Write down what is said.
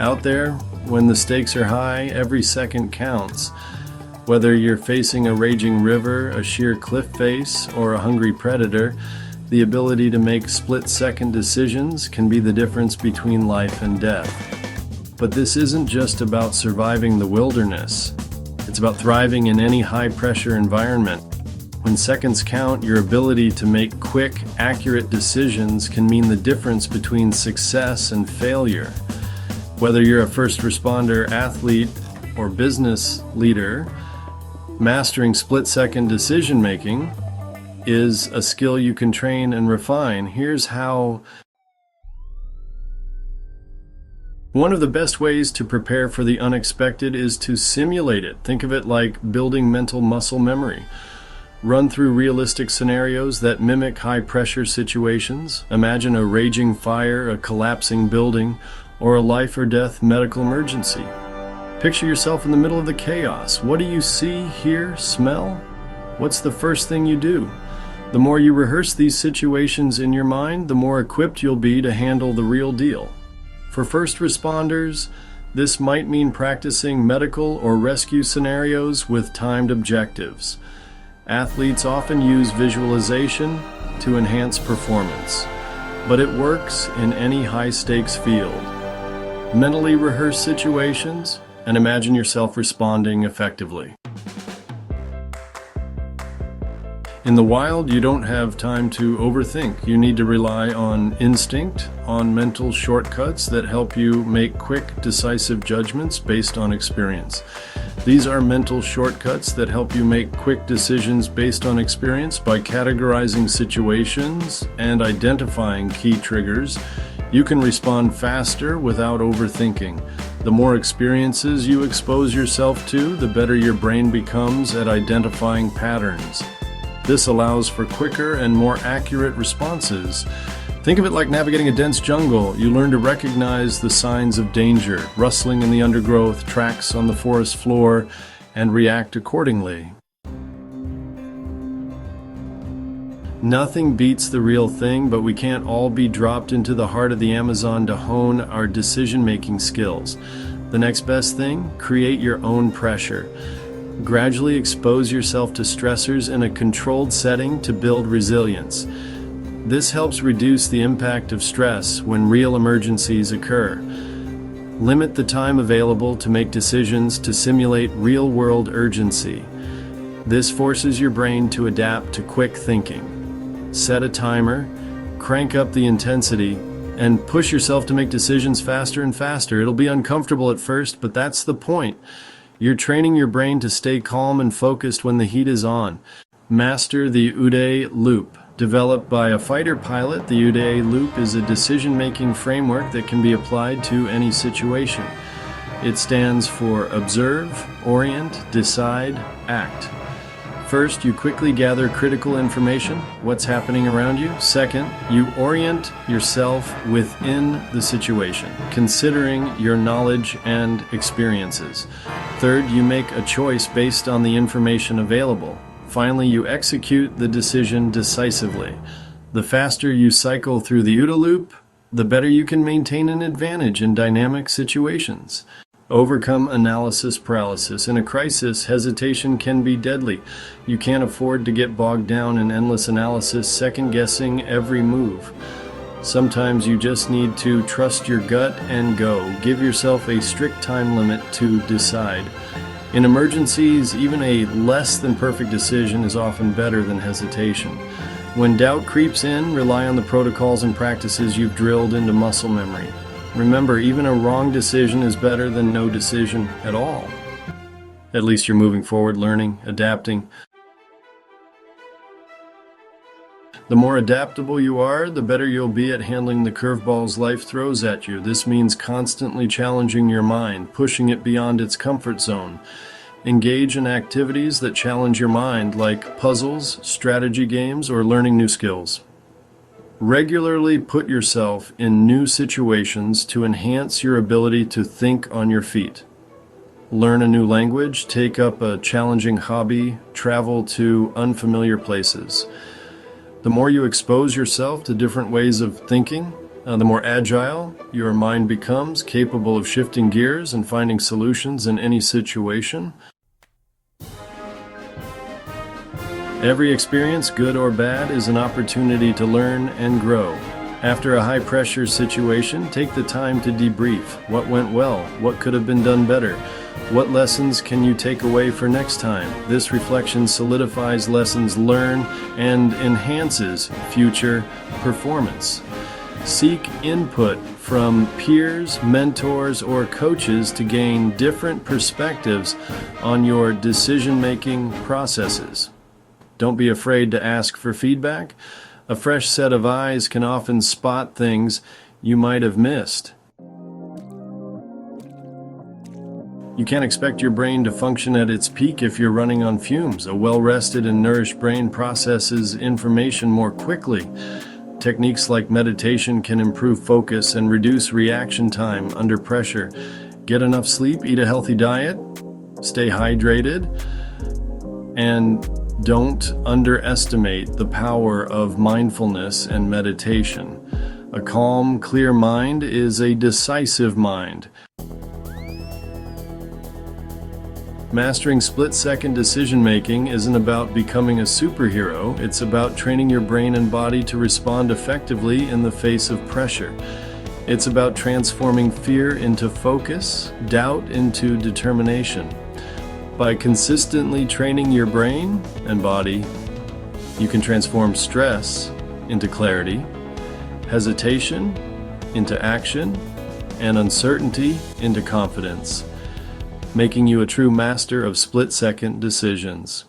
Out there, when the stakes are high, every second counts. Whether you're facing a raging river, a sheer cliff face, or a hungry predator, the ability to make split-second decisions can be the difference between life and death. But this isn't just about surviving the wilderness. It's about thriving in any high-pressure environment. When seconds count, your ability to make quick, accurate decisions can mean the difference between success and failure. Whether you're a first responder, athlete, or business leader, mastering split-second decision-making is a skill you can train and refine. Here's how. One of the best ways to prepare for the unexpected is to simulate it. Think of it like building mental muscle memory. Run through realistic scenarios that mimic high-pressure situations. Imagine a raging fire, a collapsing building, or a life-or-death medical emergency. Picture yourself in the middle of the chaos. What do you see, hear, smell? What's the first thing you do? The more you rehearse these situations in your mind, the more equipped you'll be to handle the real deal. For first responders, this might mean practicing medical or rescue scenarios with timed objectives. Athletes often use visualization to enhance performance, but it works in any high-stakes field. Mentally rehearse situations and imagine yourself responding effectively. In the wild, you don't have time to overthink. You need to rely on instinct, on mental shortcuts that help you make quick, decisive judgments based on experience. These are mental shortcuts that help you make quick decisions based on experience by categorizing situations and identifying key triggers. You can respond faster without overthinking. The more experiences you expose yourself to, the better your brain becomes at identifying patterns. This allows for quicker and more accurate responses. Think of it like navigating a dense jungle. You learn to recognize the signs of danger, rustling in the undergrowth, tracks on the forest floor, and react accordingly. Nothing beats the real thing, but we can't all be dropped into the heart of the Amazon to hone our decision-making skills. The next best thing, create your own pressure. Gradually expose yourself to stressors in a controlled setting to build resilience. This helps reduce the impact of stress when real emergencies occur. Limit the time available to make decisions to simulate real-world urgency. This forces your brain to adapt to quick thinking. Set a timer, crank up the intensity, and push yourself to make decisions faster and faster. It'll be uncomfortable at first, but that's the point. You're training your brain to stay calm and focused when the heat is on. Master the OODA loop. Developed by a fighter pilot, the OODA loop is a decision-making framework that can be applied to any situation. It stands for Observe, Orient, Decide, Act. First, you quickly gather critical information, what's happening around you. Second, you orient yourself within the situation, considering your knowledge and experiences. Third, you make a choice based on the information available. Finally, you execute the decision decisively. The faster you cycle through the OODA loop, the better you can maintain an advantage in dynamic situations. Overcome analysis paralysis. In a crisis, hesitation can be deadly. You can't afford to get bogged down in endless analysis, second-guessing every move. Sometimes you just need to trust your gut and go. Give yourself a strict time limit to decide. In emergencies, even a less than perfect decision is often better than hesitation. When doubt creeps in, rely on the protocols and practices you've drilled into muscle memory. Remember, even a wrong decision is better than no decision at all. At least you're moving forward, learning, adapting. The more adaptable you are, the better you'll be at handling the curveballs life throws at you. This means constantly challenging your mind, pushing it beyond its comfort zone. Engage in activities that challenge your mind, like puzzles, strategy games, or learning new skills. Regularly put yourself in new situations to enhance your ability to think on your feet. Learn a new language, take up a challenging hobby, travel to unfamiliar places. The more you expose yourself to different ways of thinking, The more agile your mind becomes, capable of shifting gears and finding solutions in any situation. Every experience, good or bad, is an opportunity to learn and grow. After a high-pressure situation, take the time to debrief. What went well? What could have been done better? What lessons can you take away for next time? This reflection solidifies lessons learned and enhances future performance. Seek input from peers, mentors, or coaches to gain different perspectives on your decision-making processes. Don't be afraid to ask for feedback. A fresh set of eyes can often spot things you might have missed. You can't expect your brain to function at its peak if you're running on fumes. A well-rested and nourished brain processes information more quickly. Techniques like meditation can improve focus and reduce reaction time under pressure. Get enough sleep, eat a healthy diet, stay hydrated, and don't underestimate the power of mindfulness and meditation. A calm, clear mind is a decisive mind. Mastering split-second decision-making isn't about becoming a superhero. It's about training your brain and body to respond effectively in the face of pressure. It's about transforming fear into focus, doubt into determination. By consistently training your brain and body, you can transform stress into clarity, hesitation into action, and uncertainty into confidence, making you a true master of split-second decisions.